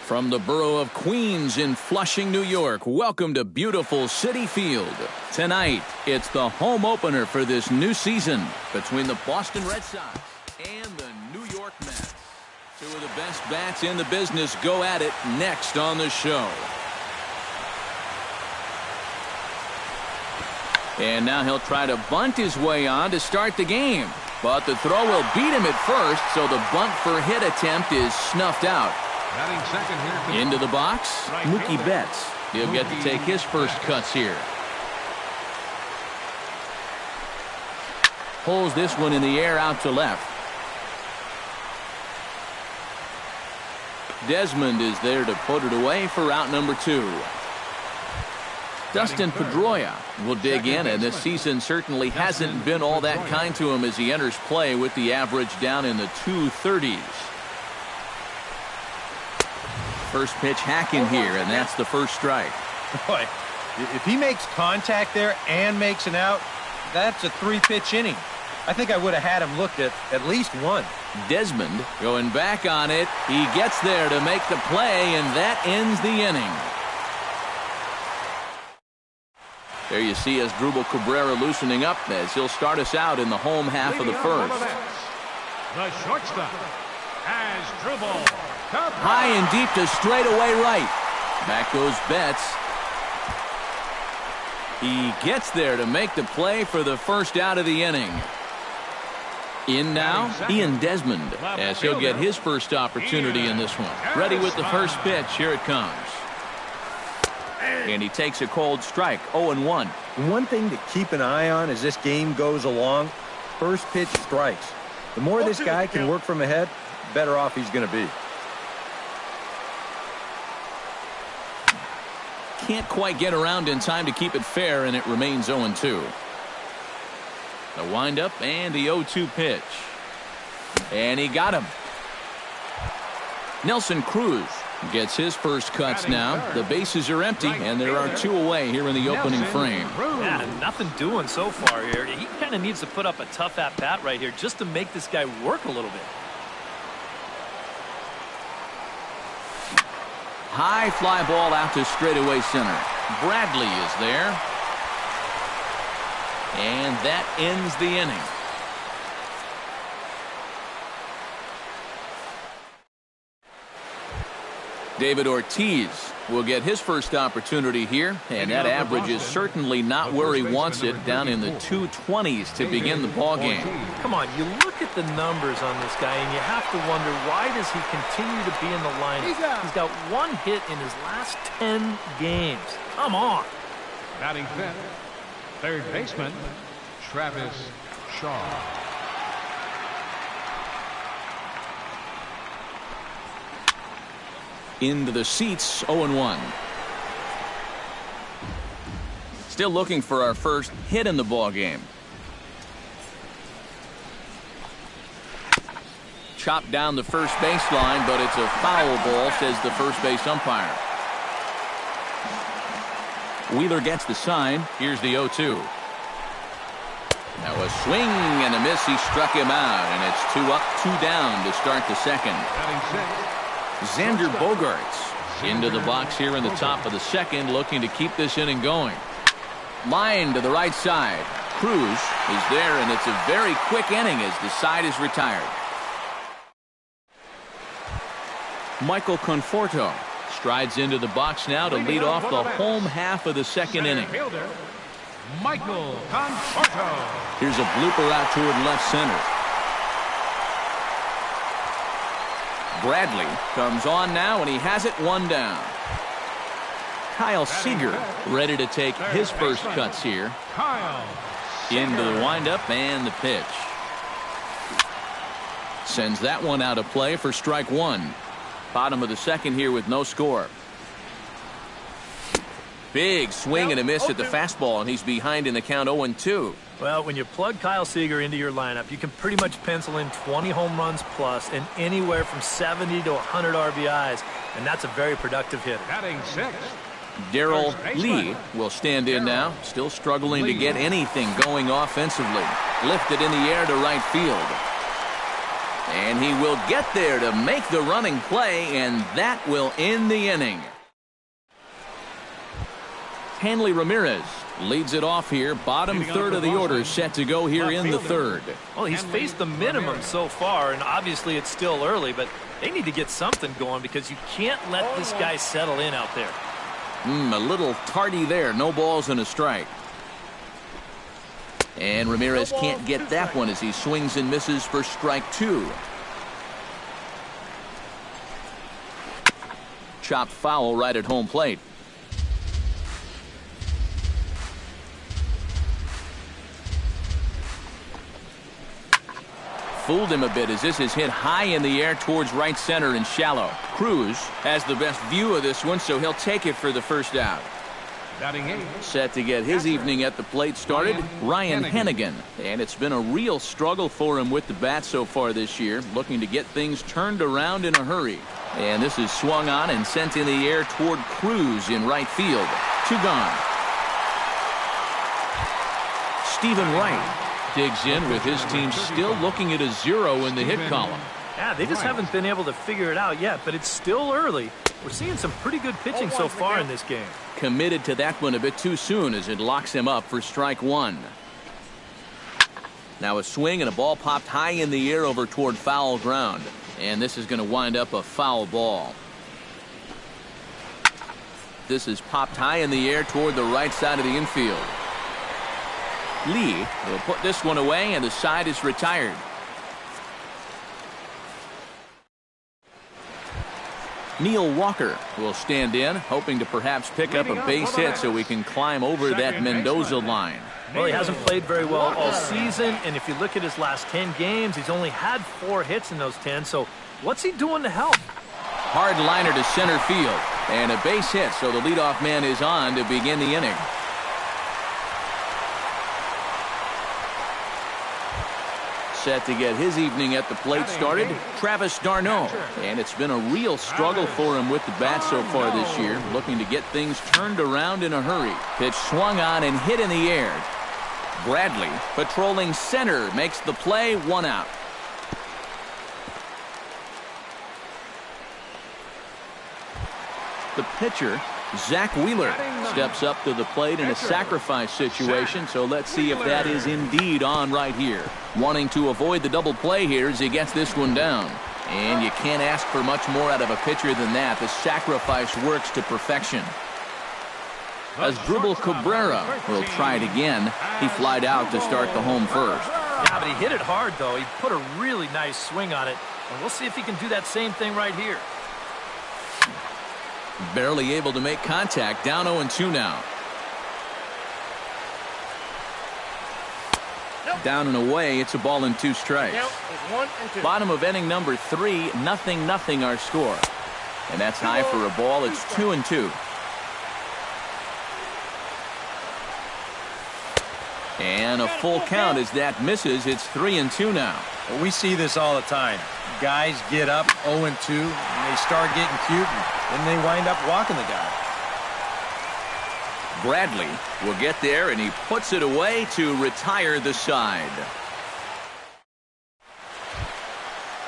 From the borough of Queens in Flushing, New York, welcome to beautiful Citi Field. Tonight, it's the home opener for this new season between the Boston Red Sox and the New York Mets. Two of the best bats in the business go at it next on the show. And now he'll try to bunt his way on to start the game. But the throw will beat him at first, so the bunt for hit attempt is snuffed out. Into the box, Mookie Betts. He'll get to take his first cuts here. Pulls this one in the air out to left. Desmond is there to put it away for out number 2. Dustin Pedroia will dig in, and this season certainly hasn't been all that kind to him as he enters play with the average down in the 230s. First pitch hacking here, and that's the first strike. Boy, if he makes contact there and makes an out, that's a 3-pitch inning. I think I would have had him looked at least one. Desmond going back on it. He gets there to make the play, and that ends the inning. There you see Asdrubal Cabrera loosening up as he'll start us out in the home half of the first. The shortstop, Asdrubal. High and deep to straightaway right. Back goes Betts. He gets there to make the play for the first out of the inning. In now, Ian Desmond, as he'll get his first opportunity in this one. Ready with the first pitch. Here it comes. And he takes a cold strike, 0-1. One thing to keep an eye on as this game goes along, first pitch strikes. The more this guy can work from ahead, the better off he's going to be. Can't quite get around in time to keep it fair, and it remains 0-2. The windup and the 0-2 pitch. And he got him. Nelson Cruz gets his first cuts now. The bases are empty, and there are 2 away here in the opening frame. Yeah, nothing doing so far here. He kind of needs to put up a tough at-bat right here just to make this guy work a little bit. High fly ball out to straightaway center. Bradley is there. And that ends the inning. David Ortiz will get his first opportunity here, and that average is certainly not where he wants it, down in the 220s to begin the ball game. Come on, you look at the numbers on this guy, and you have to wonder, why does he continue to be in the lineup? He's got 1 hit in his last 10 games. Come on. Batting fifth, third baseman, Travis Shaw. Into the seats, 0-1. Still looking for our first hit in the ball game. Chopped down the first baseline, but it's a foul ball, says the first base umpire. Wheeler gets the sign. Here's the 0-2. Now a swing and a miss. He struck him out, and it's 2 up, 2 down to start the second. Xander Bogaerts into the box here in the top of the second, looking to keep this inning going. Line to the right side. Cruz is there, and it's a very quick inning as the side is retired. Michael Conforto strides into the box now to lead off the home half of the second inning. Michael Conforto. Here's a blooper out toward left center. Bradley comes on now, and he has it 1 down. Kyle Seager ready to take his first cuts here. Into the windup and the pitch. Sends that one out of play for strike 1. Bottom of the second here with no score. Big swing and a miss at the fastball, and he's behind in the count 0-2. Well, when you plug Kyle Seager into your lineup, you can pretty much pencil in 20 home runs plus and anywhere from 70 to 100 RBIs, and that's a very productive hitter. Batting sixth, Darrell Lee will stand in now, still struggling to get anything going offensively. Lifted in the air to right field. And he will get there to make the running play, and that will end the inning. Hanley Ramirez leads it off here. Bottom third of the order set to go here in the third. Well, he's faced the minimum so far, and obviously it's still early, but they need to get something going because you can't let this guy settle in out there. A little tardy there. No balls and a strike. And Ramirez can't get that one as he swings and misses for strike 2. Chopped foul right at home plate. Fooled him a bit as this is hit high in the air towards right center and shallow. Cruz has the best view of this one, so he'll take it for the first out. batting eighth. Set to get his evening at the plate started, Ryan Hennigan. And it's been a real struggle for him with the bat so far this year, looking to get things turned around in a hurry. And this is swung on and sent in the air toward Cruz in right field. 2 gone. Stephen Wright digs in with his team still looking at a 0 in the hit column. Yeah, they just haven't been able to figure it out yet, but it's still early. We're seeing some pretty good pitching so far in this game. Committed to that one a bit too soon as it locks him up for strike 1. Now a swing and a ball popped high in the air over toward foul ground. And this is going to wind up a foul ball. This is popped high in the air toward the right side of the infield. Lee will put this one away, and the side is retired. Neil Walker will stand in, hoping to perhaps pick up a base hit so he can climb over that Mendoza line. Well, he hasn't played very well all season, and if you look at his last 10 games, he's only had 4 hits in those 10, so what's he doing to help? Hard liner to center field, and a base hit, so the leadoff man is on to begin the inning. Set to get his evening at the plate started, Travis d'Arnaud. And it's been a real struggle for him with the bat so far this year, looking to get things turned around in a hurry. Pitch swung on and hit in the air. Bradley, patrolling center, makes the play, 1 out. The pitcher, Zach Wheeler, steps up to the plate in a sacrifice situation, so let's see if that is indeed on right here. Wanting to avoid the double play here as he gets this one down. And you can't ask for much more out of a pitcher than that. The sacrifice works to perfection. Asdrubal Cabrera will try it again. He flied out to start the home first. Yeah, but he hit it hard, though. He put a really nice swing on it, and we'll see if he can do that same thing right here. Barely able to make contact. Down 0-2 now. Down and away. It's a ball and 2 strikes. Bottom of inning number 3. 0-0 our score. And that's high for a ball. It's 2-2. And a full count as that misses. It's 3-2 now. Well, we see this all the time. Guys get up 0-2, and they start getting cute, and then they wind up walking the guy. Bradley will get there, and he puts it away to retire the side.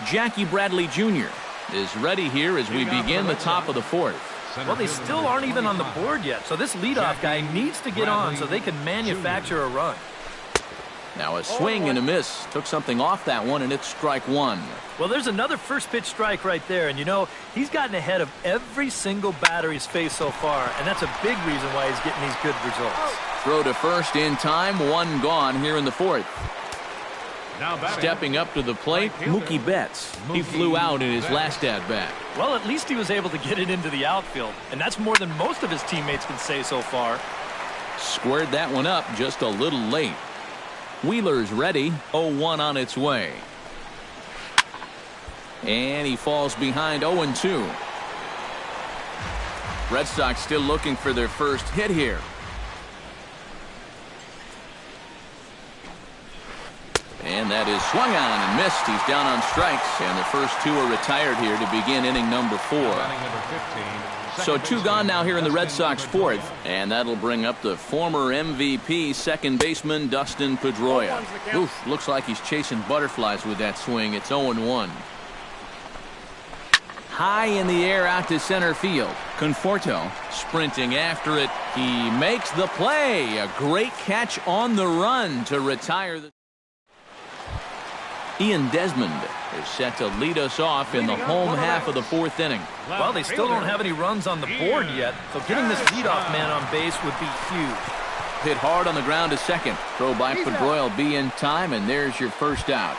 Jackie Bradley Jr. is ready here as we begin the top of the 4th. Well, they still aren't even on the board yet, so this leadoff guy needs to get on so they can manufacture a run. Now a swing and a miss. Took something off that one, and it's strike 1. Well, there's another first pitch strike right there, and you know, he's gotten ahead of every single batter he's faced so far, and that's a big reason why he's getting these good results. Throw to first in time, 1 gone here in the 4th. Now stepping up to the plate, Mookie Betts. He flew out in his last at-bat. Well, at least he was able to get it into the outfield, and that's more than most of his teammates can say so far. Squared that one up just a little late. Wheeler's ready, 0-1 on its way. And he falls behind 0-2. Red Sox still looking for their first hit here. And that is swung on and missed. He's down on strikes, and the first two are retired here to begin inning number 4. So 2 gone now here in the Red Sox 4th, and that'll bring up the former MVP second baseman Dustin Pedroia. Oof, looks like he's chasing butterflies with that swing. It's 0-1. High in the air out to center field. Conforto sprinting after it. He makes the play. A great catch on the run to retire the... Ian Desmond is set to lead us off in the home half of the 4th inning. Well, they still don't have any runs on the board yet, so getting this leadoff man on base would be huge. Hit hard on the ground to second. Throw by Pedroia will be in time, and there's your first out.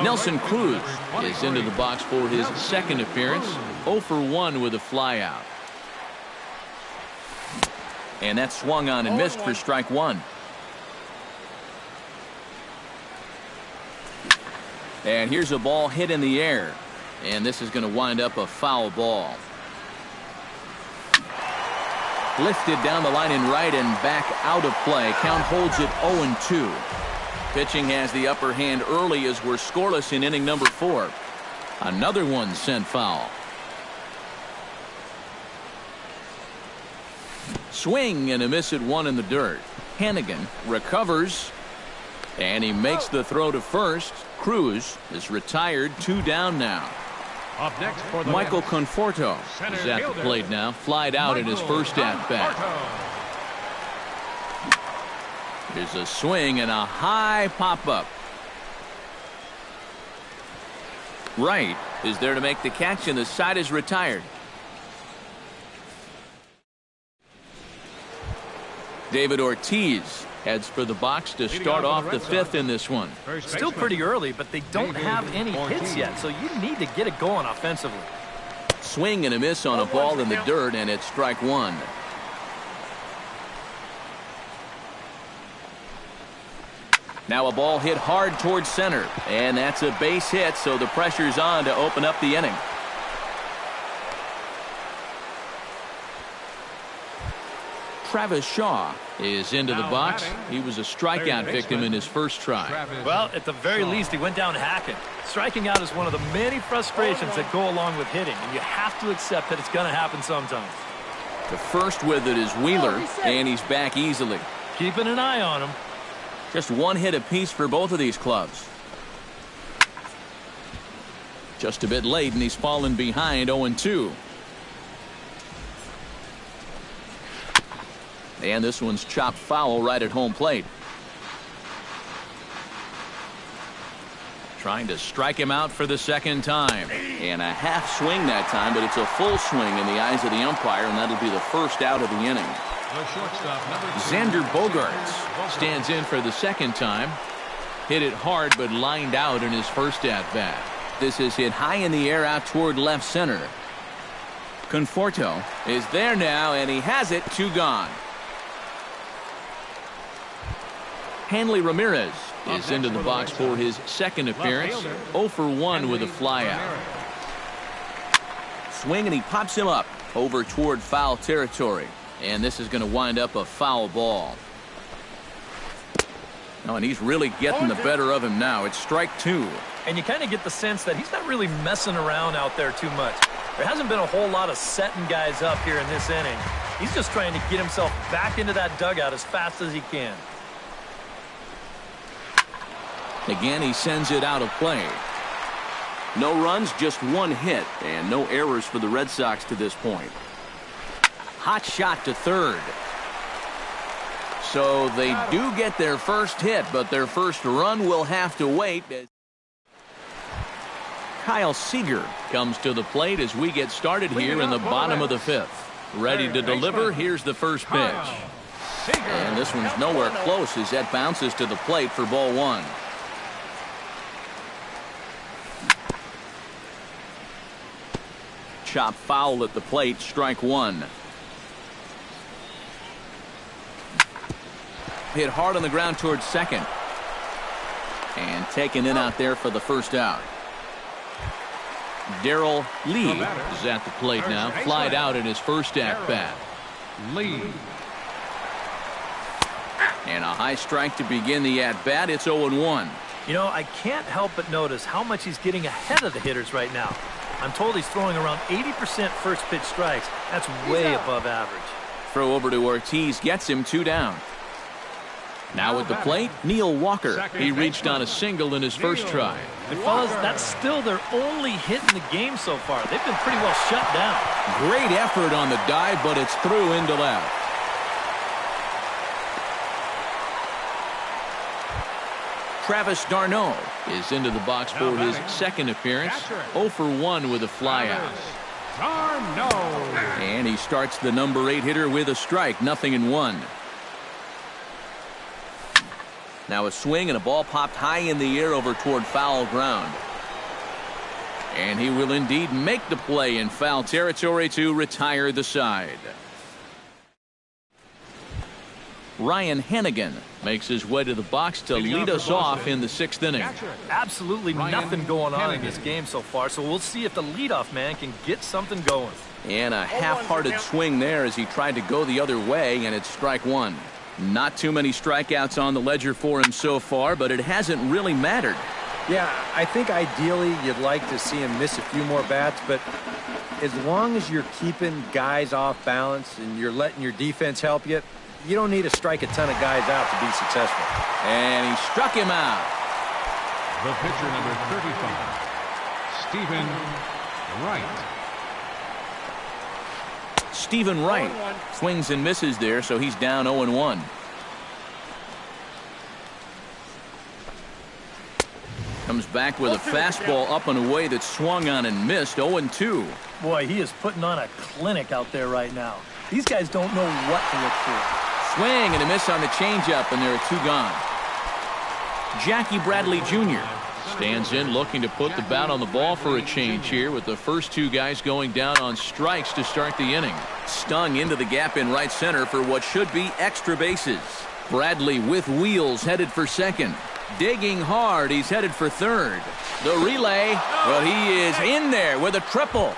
Nelson Cruz is into the box for his second appearance. 0-for-1 with a flyout. And that swung on and missed for strike 1. And here's a ball hit in the air. And this is going to wind up a foul ball. Lifted down the line in right and back out of play. Count holds it 0-2. Pitching has the upper hand early as we're scoreless in inning number 4. Another one sent foul. Swing and a miss at 1 in the dirt. Hannigan recovers. And he makes the throw to first. Cruz is retired. 2 down now. Up next for the Michael Conforto is at the plate now. Flied out in his first at-bat. There's a swing and a high pop-up. Wright is there to make the catch, and the side is retired. David Ortiz heads for the box to start off the 5th in this one. Still pretty early, but they don't have any hits yet, so you need to get it going offensively. Swing and a miss on a ball in the dirt, and it's strike 1. Now a ball hit hard towards center, and that's a base hit, so the pressure's on to open up the inning. Travis Shaw is into the box. He was a strikeout victim in his first try. Well, at the very least, he went down hacking. Striking out is one of the many frustrations that go along with hitting, and you have to accept that it's going to happen sometimes. The first with it is Wheeler, and he's back easily. Keeping an eye on him. Just 1 hit apiece for both of these clubs. Just a bit late, and he's fallen behind 0-2. And this one's chopped foul right at home plate. Trying to strike him out for the second time. And a half swing that time, but it's a full swing in the eyes of the umpire, and that'll be the first out of the inning. Xander Bogaerts stands in for the second time. Hit it hard, but lined out in his first at-bat. This is hit high in the air out toward left center. Conforto is there now, and he has it. 2 gone. Hanley Ramirez is into the box for his second appearance. 0-for-1 with a flyout. Swing, and he pops him up over toward foul territory. And this is going to wind up a foul ball. Oh, and he's really getting the better of him now. It's strike 2. And you kind of get the sense that he's not really messing around out there too much. There hasn't been a whole lot of setting guys up here in this inning. He's just trying to get himself back into that dugout as fast as he can. Again, he sends it out of play. No runs, just 1 hit, and no errors for the Red Sox to this point. Hot shot to third. So they do get their first hit, but their first run will have to wait. Kyle Seager comes to the plate as we get started here in the bottom of the 5th. Ready to deliver. Here's the first pitch. And this one's nowhere close as that bounces to the plate for ball 1. Chop foul at the plate, strike 1. Hit hard on the ground towards second. And taken in out there for the first out. Darrell Lee is at the plate now. Flied out in his first at-bat. Lee. And a high strike to begin the at-bat. It's 0-1. You know, I can't help but notice how much he's getting ahead of the hitters right now. I'm told he's throwing around 80% first pitch strikes. That's way above average. Throw over to Ortiz gets him 2 down. Now at the plate, Neil Walker. He reached on a single in his first try. And fellas, that's still their only hit in the game so far. They've been pretty well shut down. Great effort on the dive, but it's through into left. Travis d'Arnaud is into the box for his second appearance. 0 for 1 with a flyout. And he starts the number 8 hitter with a strike. 0-1. Now a swing and a ball popped high in the air over toward foul ground. And he will indeed make the play in foul territory to retire the side. Ryan Hannigan makes his way to the box to lead us off in the 6th inning. Absolutely nothing going on in this game so far, so we'll see if the leadoff man can get something going. And a half-hearted swing there as he tried to go the other way, and it's strike 1. Not too many strikeouts on the ledger for him so far, but it hasn't really mattered. Yeah, I think ideally you'd like to see him miss a few more bats, but as long as you're keeping guys off balance and you're letting your defense help you, you don't need to strike a ton of guys out to be successful. And he struck him out. The pitcher, number 35, Stephen Wright. Stephen Wright swings and misses there, so he's down 0-1. Comes back with a fastball up and away that swung on and missed. 0-2. Boy, he is putting on a clinic out there right now. These guys don't know what to look for. Swing and a miss on the changeup, and there are 2 gone. Jackie Bradley Jr. stands in looking to put the bat on the ball for a change here, with the first 2 guys going down on strikes to start the inning. Stung into the gap in right center for what should be extra bases. Bradley with wheels headed for second. Digging hard, he's headed for third. The relay, well, he is in there with a triple.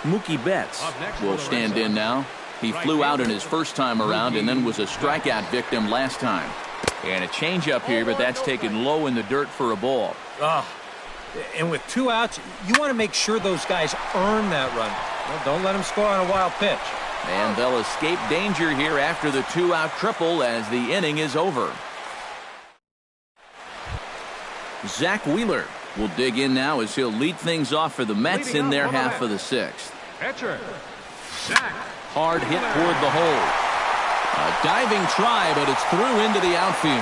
Mookie Betts will stand in now. He flew out in his first time around and then was a strikeout victim last time. And a changeup here, but that's taken low in the dirt for a ball. And with 2 outs, you want to make sure those guys earn that run. Well, don't let them score on a wild pitch. And they'll escape danger here after the 2-out triple as the inning is over. Zach Wheeler will dig in now as he'll lead things off for the Mets in their half of the 6th. Pitcher, Zach. Hard hit toward the hole. A diving try, but it's through into the outfield.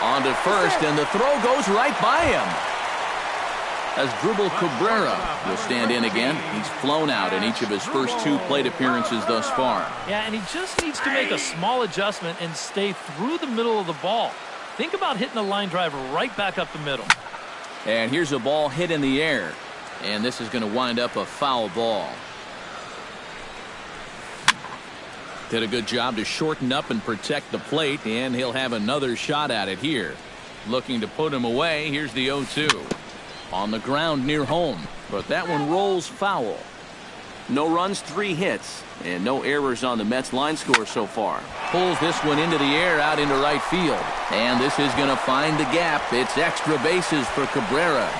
On to first, and the throw goes right by him. As Drupal Cabrera will stand in again. He's flown out in each of his first 2 plate appearances thus far. Yeah, and he just needs to make a small adjustment and stay through the middle of the ball. Think about hitting a line drive right back up the middle. And here's a ball hit in the air. And this is going to wind up a foul ball. Did a good job to shorten up and protect the plate, and he'll have another shot at it here. Looking to put him away. Here's the 0-2. On the ground near home, but that one rolls foul. No runs, 3 hits, and no errors on the Mets line score so far. Pulls this one into the air out into right field. And this is going to find the gap. It's extra bases for Cabrera.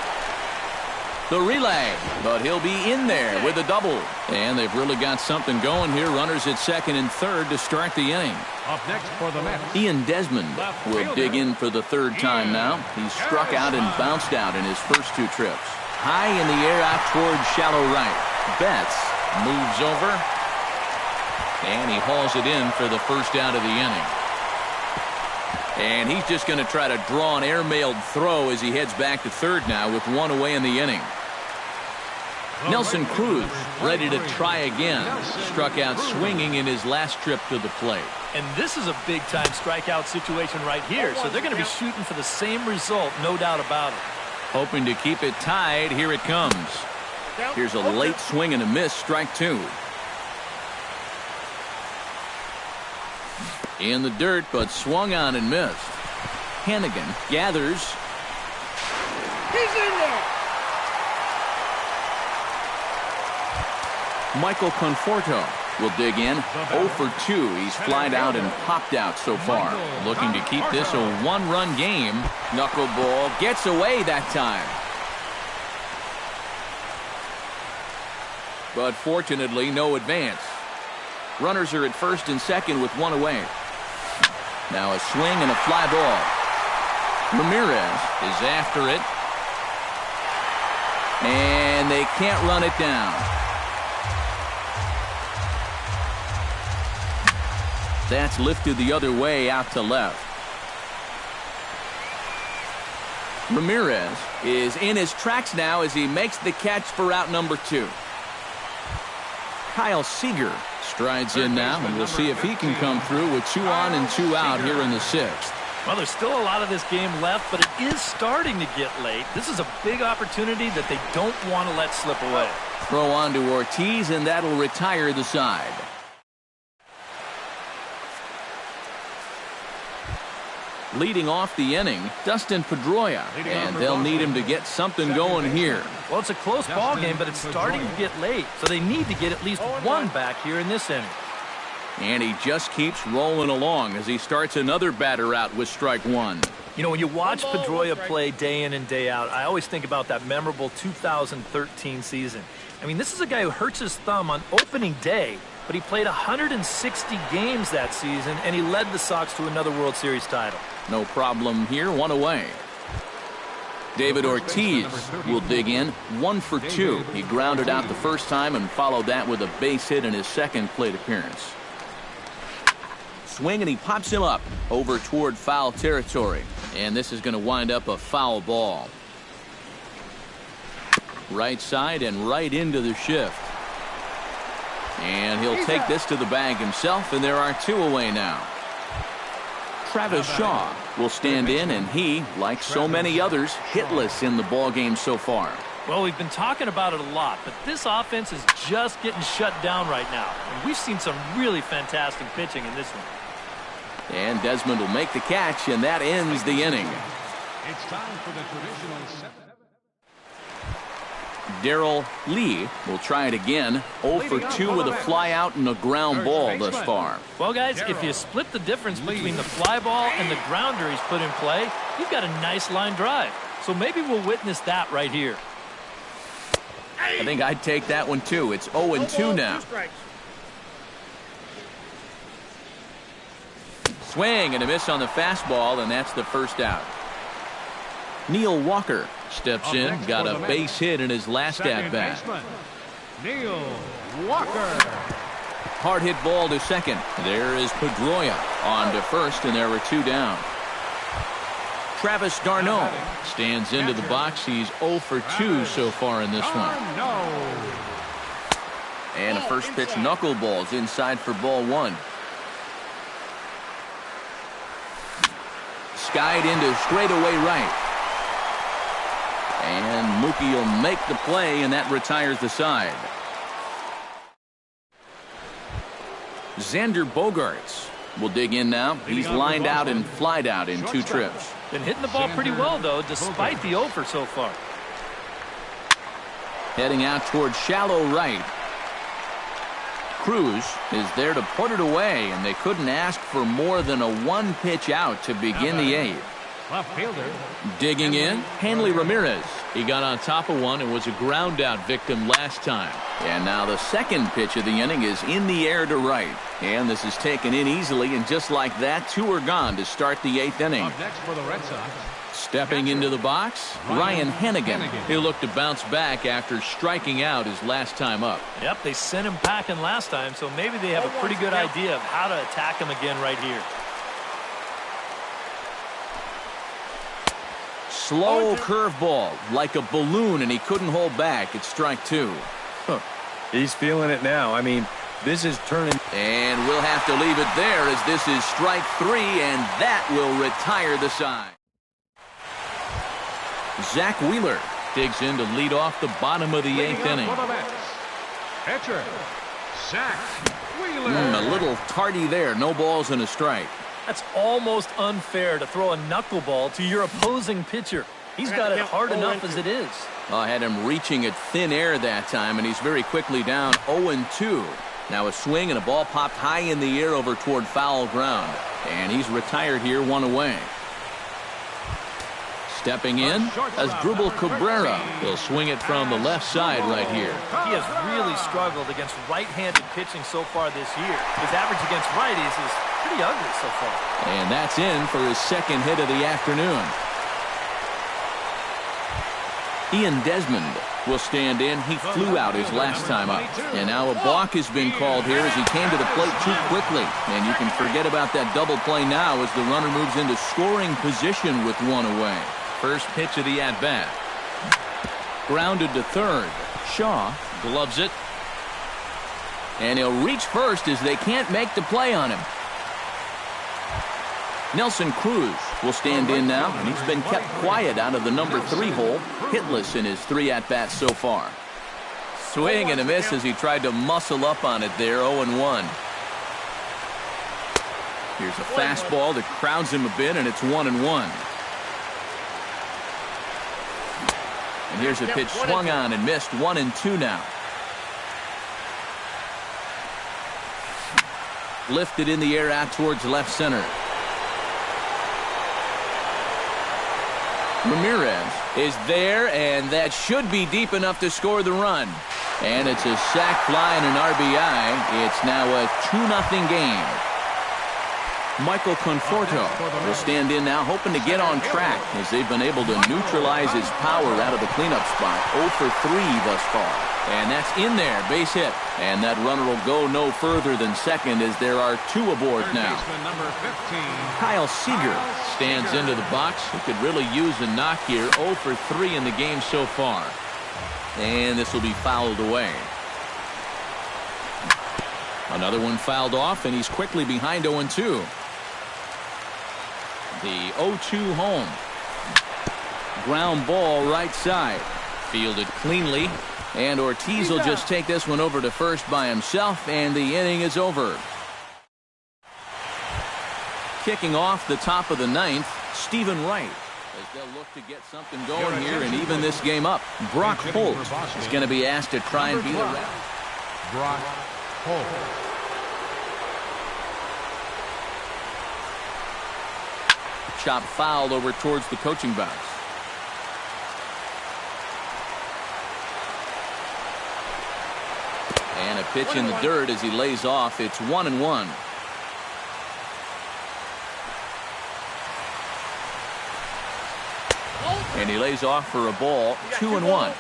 The relay, but he'll be in there with a double. And they've really got something going here. Runners at second and third to start the inning. Up next for the Mets, Ian Desmond will dig in for the 3rd time now. He's struck out and bounced out in his first 2 trips. High in the air out toward shallow right. Betts moves over, and he hauls it in for the first out of the inning. And he's just going to try to draw an airmailed throw as he heads back to third now with 1 away in the inning. Nelson Cruz ready to try again. Struck out swinging in his last trip to the plate. And this is a big-time strikeout situation right here, so they're going to be shooting for the same result, no doubt about it. Hoping to keep it tied. Here it comes. Here's a late swing and a miss. Strike 2. In the dirt, but swung on and missed. Hannigan gathers. He's in there. Michael Conforto will dig in. 0 for 2. He's flied out and popped out so far. Looking to keep this a one-run game. Knuckleball gets away that time. But fortunately, no advance. Runners are at first and second with one away. Now a swing and a fly ball. Ramirez is after it. And they can't run it down. That's lifted the other way out to left. Ramirez is in his tracks now as he makes the catch for out number 2. Kyle Seager strides in now, and we'll see if he can come through with 2 on and 2 out here in the 6th. Well, there's still a lot of this game left, but it is starting to get late. This is a big opportunity that they don't want to let slip away. Throw on to Ortiz, and that'll retire the side. Leading off the inning, Dustin Pedroia, and they'll need him to get something going here. Well, it's a close ball game, but it's starting to get late, so they need to get at least one back here in this inning. And he just keeps rolling along as he starts another batter out with strike 1. You know, when you watch Pedroia play day in and day out, I always think about that memorable 2013 season. I mean, this is a guy who hurts his thumb on opening day, but he played 160 games that season, and he led the Sox to another World Series title. No problem here, 1 away. David Ortiz will dig in. 1 for 2. He grounded out the first time and followed that with a base hit in his second plate appearance. Swing, and he pops him up over toward foul territory. And this is going to wind up a foul ball. Right side and right into the shift. And he'll take this to the bag himself, and there are 2 away now. Travis Shaw will stand in, and he, like so many others, hitless in the ballgame so far. Well, we've been talking about it a lot, but this offense is just getting shut down right now. And we've seen some really fantastic pitching in this one. And Desmond will make the catch, and that ends the inning. It's time for the traditional 7. Darrell Lee will try it again. 0 for 2 with a fly out and a ground ball thus far. Well, guys, if you split the difference between the fly ball and the grounder he's put in play, you've got a nice line drive. So maybe we'll witness that right here. I think I'd take that one too. It's 0 and 2 now. Swing and a miss on the fastball, and that's the first out. Neil Walker steps in, got a base hit in his last at-bat. Neil Walker. Hard hit ball to second. There is Pedroia on to first, and there were 2 down. Travis d'Arnaud stands into the box. He's 0 for 2 so far in this one. And a first pitch knuckleballs inside for ball 1. Skied into straightaway right. And Mookie will make the play, and that retires the side. Xander Bogaerts will dig in now. He's lined out and flied out in 2 trips. Been hitting the ball pretty well, though, despite the 0 for so far. Heading out towards shallow right. Cruz is there to put it away, and they couldn't ask for more than a 1-pitch out to begin the 8th. Left fielder. Digging in, Hanley Ramirez. He got on top of one and was a ground out victim last time. And now the second pitch of the inning is in the air to right. And this is taken in easily, and just like that, 2 are gone to start the 8th inning. Up next for the Red Sox. Stepping into the box, Ryan Hennigan. He'll look to bounce back after striking out his last time up. Yep, they sent him packing last time, so maybe they have a pretty good idea of how to attack him again right here. Slow curveball, like a balloon, and he couldn't hold back. It's strike 2. Huh. He's feeling it now. I mean, this is turning. And we'll have to leave it there as this is strike 3, and that will retire the side. Zach Wheeler digs in to lead off the bottom of the 8th inning. Pitcher, Zach Wheeler. A little tardy there. No balls and a strike. That's almost unfair to throw a knuckleball to your opposing pitcher. He's got it hard enough as it is. I had him reaching at thin air that time, and he's very quickly down 0-2. Now a swing and a ball popped high in the air over toward foul ground. And he's retired here, 1 away. Stepping in as Dribble Cabrera. He'll swing it from the left side right here. He has really struggled against right-handed pitching so far this year. His average against righties is pretty ugly so far. And that's in for his second hit of the afternoon. Ian Desmond will stand in. He flew out his last time up. And now a balk has been called here as he came to the plate too quickly. And you can forget about that double play now as the runner moves into scoring position with 1 away. First pitch of the at-bat. Grounded to third. Shaw gloves it. And he'll reach first as they can't make the play on him. Nelson Cruz will stand in now, and he's been kept quiet out of the number 3 hole, hitless in his 3 at-bats so far. Swing and a miss as he tried to muscle up on it there, 0-1. Here's a fastball that crowds him a bit, and it's 1-1. And here's a pitch swung on and missed, 1-2 now. Lifted in the air out towards left center. Ramirez is there, and that should be deep enough to score the run. And it's a sac fly and an RBI. It's now a 2-0 game. Michael Conforto will stand in now, hoping to get on track as they've been able to neutralize his power out of the cleanup spot. 0 for 3 thus far. And that's in there, base hit. And that runner will go no further than second as there are 2 aboard now. Kyle Seager stands into the box. He could really use a knock here. 0 for 3 in the game so far. And this will be fouled away. Another one fouled off, and he's quickly behind 0-2. The 0-2 home. Ground ball right side. Fielded cleanly. And Ortiz will just take this one over to first by himself, and the inning is over. Kicking off the top of the 9th, Stephen Wright. As they'll look to get something going here and even this game up. Brock Holt is going to be asked to try and be the ref. Brock Holt. Chop fouled over towards the coaching box. And a pitch in the dirt as he lays off. It's 1-1. And he lays off for a ball. 2-1.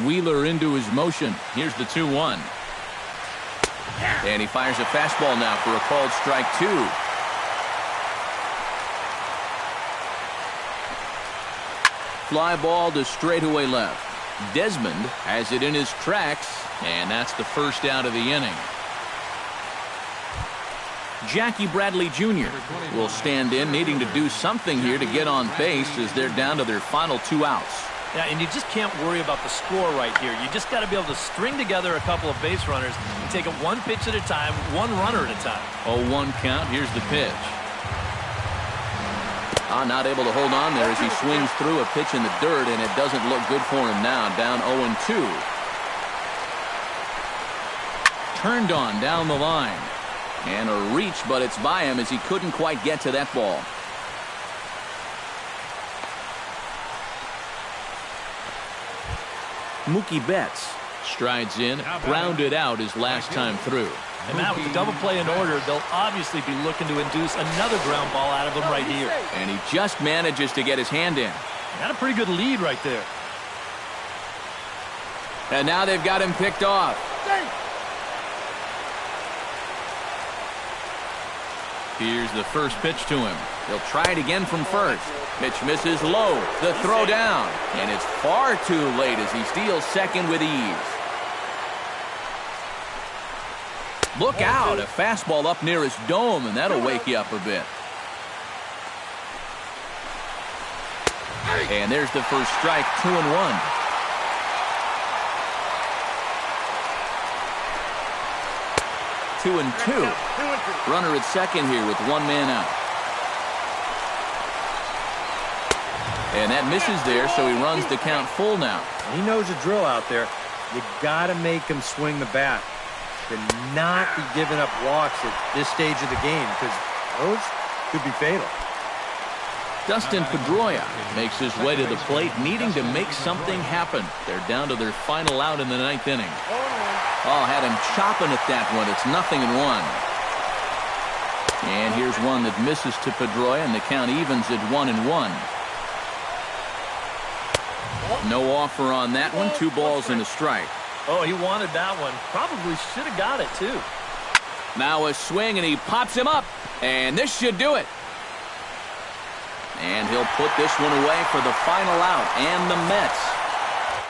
Wheeler into his motion. Here's the 2-1. And he fires a fastball now for a called strike 2. Fly ball to straightaway left. Desmond has it in his tracks, and that's the first out of the inning. Jackie Bradley Jr. will stand in, needing to do something here to get on base as they're down to their final 2 outs. Yeah, and you just can't worry about the score right here. You just got to be able to string together a couple of base runners and take it 1 pitch at a time, 1 runner at a time. 0-1 count. Here's the pitch. Not able to hold on there as he swings through a pitch in the dirt, and it doesn't look good for him now. Down 0-2. Turned on down the line. And a reach, but it's by him as he couldn't quite get to that ball. Mookie Betts strides in, grounded out his last time through. And now with the double play in order, they'll obviously be looking to induce another ground ball out of him right here. And he just manages to get his hand in. Got a pretty good lead right there. And now they've got him picked off. Here's the first pitch to him. He'll try it again from first. Pitch misses low. The throw down. And it's far too late as he steals second with ease. Look out. A fastball up near his dome, and that'll wake you up a bit. And there's the first strike, 2-1. Two and two. Runner at second here with 1 man out. And that misses there, so he runs the count full now. He knows the drill out there. You got to make him swing the bat. To not be giving up walks at this stage of the game, because those could be fatal. Dustin Pedroia makes his way to the plate, needing to make something happen. They're down to their final out in the 9th inning. Oh, had him chopping at that one. It's 0-1. And here's one that misses to Pedroia, and the count evens at 1-1. No offer on that one. 2 balls and a strike. Oh, he wanted that one. Probably should have got it, too. Now a swing, and he pops him up. And this should do it. And he'll put this one away for the final out. And the Mets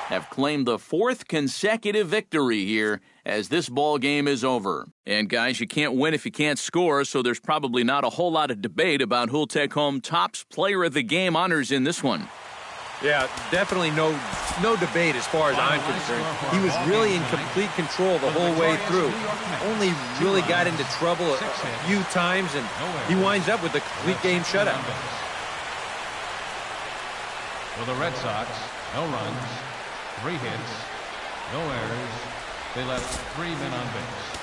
have claimed the 4th consecutive victory here as this ball game is over. And guys, you can't win if you can't score, so there's probably not a whole lot of debate about who'll take home Topps Player of the Game honors in this one. Yeah, definitely no debate as far as I'm concerned. He was really in complete control the whole way through. Only really got into trouble a few times, and he winds up with a complete game shutout. For the Red Sox, no runs, 3 hits, no errors. They left 3 men on base.